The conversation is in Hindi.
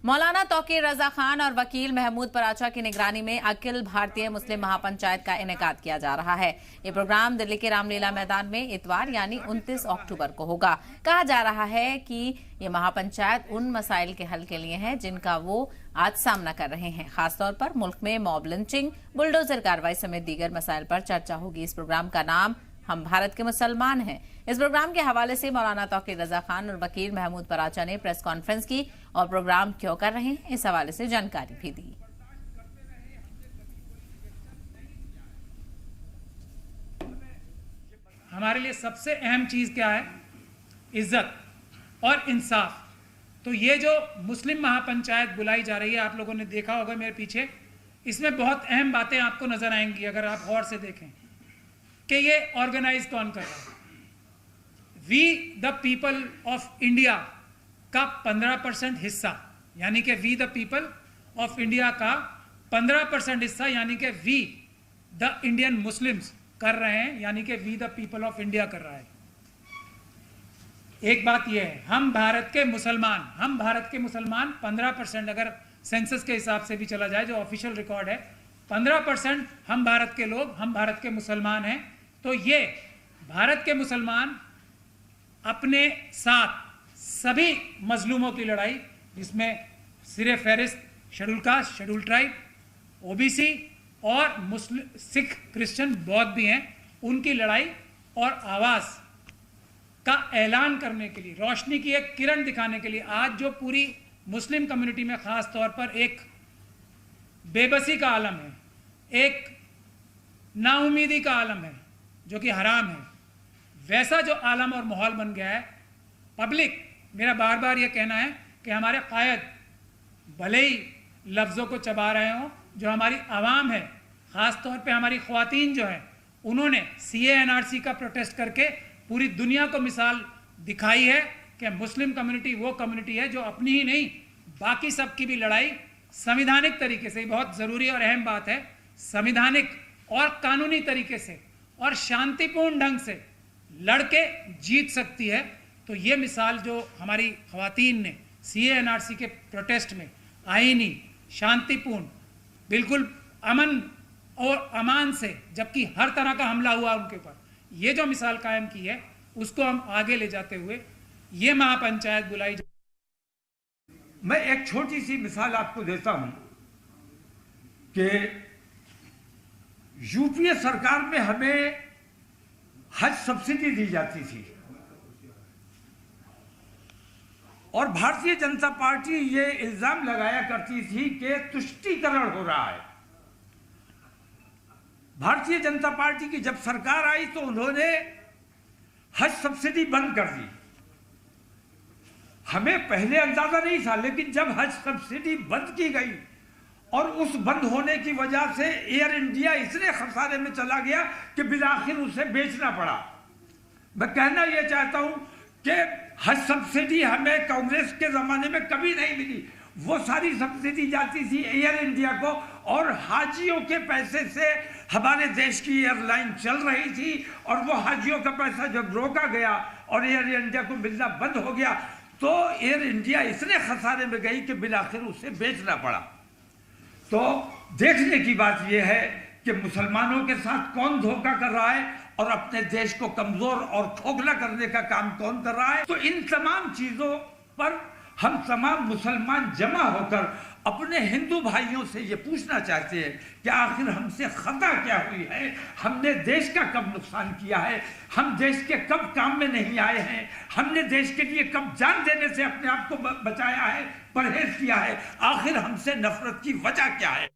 मौलाना तौकीर रजा खान और वकील महमूद पराचा की निगरानी में अखिल भारतीय मुस्लिम महापंचायत का इनेकाद किया जा रहा है। ये प्रोग्राम दिल्ली के रामलीला मैदान में इतवार यानी 29 अक्टूबर को होगा। कहा जा रहा है कि ये महापंचायत उन मसाइल के हल के लिए है जिनका वो आज सामना कर रहे हैं। खासतौर पर मुल्क में मॉब लिंचिंग, बुलडोजर कार्रवाई समेत दीगर मसाइल पर चर्चा होगी। इस प्रोग्राम का नाम हम भारत के मुसलमान हैं। इस प्रोग्राम के हवाले से मौलाना तौकीर रजा खान और वकील महमूद पराचा ने प्रेस कॉन्फ्रेंस की और प्रोग्राम क्यों कर रहे हैं इस हवाले से जानकारी भी दी। हमारे लिए सबसे अहम चीज क्या है? इज्जत और इंसाफ। तो ये जो मुस्लिम महापंचायत बुलाई जा रही है, आप लोगों ने देखा होगा मेरे पीछे, इसमें बहुत अहम बातें आपको नजर आएंगी अगर आप गौर से देखें कि ये ऑर्गेनाइज कौन कर रहा है। We the people of India का 15% हिस्सा, यानी कि we the people of India का 15% हिस्सा, यानी कि वी द इंडियन मुस्लिम्स कर रहे हैं, यानी कि we the people of India कर रहा है। एक बात यह है, हम भारत के मुसलमान 15%, अगर सेंसस के हिसाब से भी चला जाए जो ऑफिशियल रिकॉर्ड है, 15% हम भारत के लोग, हम भारत के मुसलमान हैं। तो ये भारत के मुसलमान अपने साथ सभी मजलूमों की लड़ाई, जिसमें सिरे फहरिस्त schedule caste, schedule tribe, OBC और मुस्लिम, सिख, क्रिश्चियन, बौद्ध भी हैं, उनकी लड़ाई और आवाज का ऐलान करने के लिए, रोशनी की एक किरण दिखाने के लिए आज जो पूरी मुस्लिम कम्युनिटी में खास तौर पर एक बेबसी का आलम है, एक नाउमीदी का आलम है जो कि हराम है, वैसा जो आलम और माहौल बन गया है। पब्लिक, मेरा बार बार ये कहना है कि हमारे कायद भले ही लफ्ज़ों को चबा रहे हों, जो हमारी आवाम है, ख़ास तौर पे हमारी ख़वातीन जो है, उन्होंने CA-NRC का प्रोटेस्ट करके पूरी दुनिया को मिसाल दिखाई है कि मुस्लिम कम्युनिटी वो कम्युनिटी है जो अपनी ही नहीं बाकी सब की भी लड़ाई संविधानिक तरीके से, बहुत ज़रूरी और अहम बात है, संविधानिक और कानूनी तरीके से और शांतिपूर्ण ढंग से लड़के जीत सकती है। तो ये मिसाल जो हमारी ख़वातीन ने CA-NRC के प्रोटेस्ट में आईनी, शांतिपूर्ण, बिल्कुल अमन और अमान से, जबकि हर तरह का हमला हुआ उनके ऊपर, ये जो मिसाल कायम की है, उसको हम आगे ले जाते हुए ये महापंचायत बुलाई। मैं एक छोटी सी मिसाल आपको देता हूं कि यूपीए सरकार में हमें हज सब्सिडी दी जाती थी और भारतीय जनता पार्टी ये इल्जाम लगाया करती थी कि तुष्टीकरण हो रहा है। भारतीय जनता पार्टी की जब सरकार आई तो उन्होंने हज सब्सिडी बंद कर दी। हमें पहले अंदाजा नहीं था, लेकिन जब हज सब्सिडी बंद की गई और उस बंद होने की वजह से एयर इंडिया इतने खसारे में चला गया कि बिलाखिर उसे बेचना पड़ा। मैं कहना यह चाहता हूं कि हज सब्सिडी हमें कांग्रेस के जमाने में कभी नहीं मिली। वो सारी सब्सिडी जाती थी एयर इंडिया को और हाजियों के पैसे से हमारे देश की एयरलाइन चल रही थी, और वो हाजियों का पैसा जब रोका गया और एयर इंडिया को मिलना बंद हो गया तो एयर इंडिया इतने खसारे में गई कि बिलाखिर उसे बेचना पड़ा। तो देखने की बात यह है कि मुसलमानों के साथ कौन धोखा कर रहा है और अपने देश को कमजोर और खोखला करने का काम कौन कर रहा है। तो इन तमाम चीजों पर हम तमाम मुसलमान जमा होकर अपने हिंदू भाइयों से ये पूछना चाहते हैं कि आखिर हमसे खता क्या हुई है, हमने देश का कब नुकसान किया है, हम देश के कब काम में नहीं आए हैं, हमने देश के लिए कब जान देने से अपने आप को बचाया है, परहेज किया है, आखिर हमसे नफरत की वजह क्या है।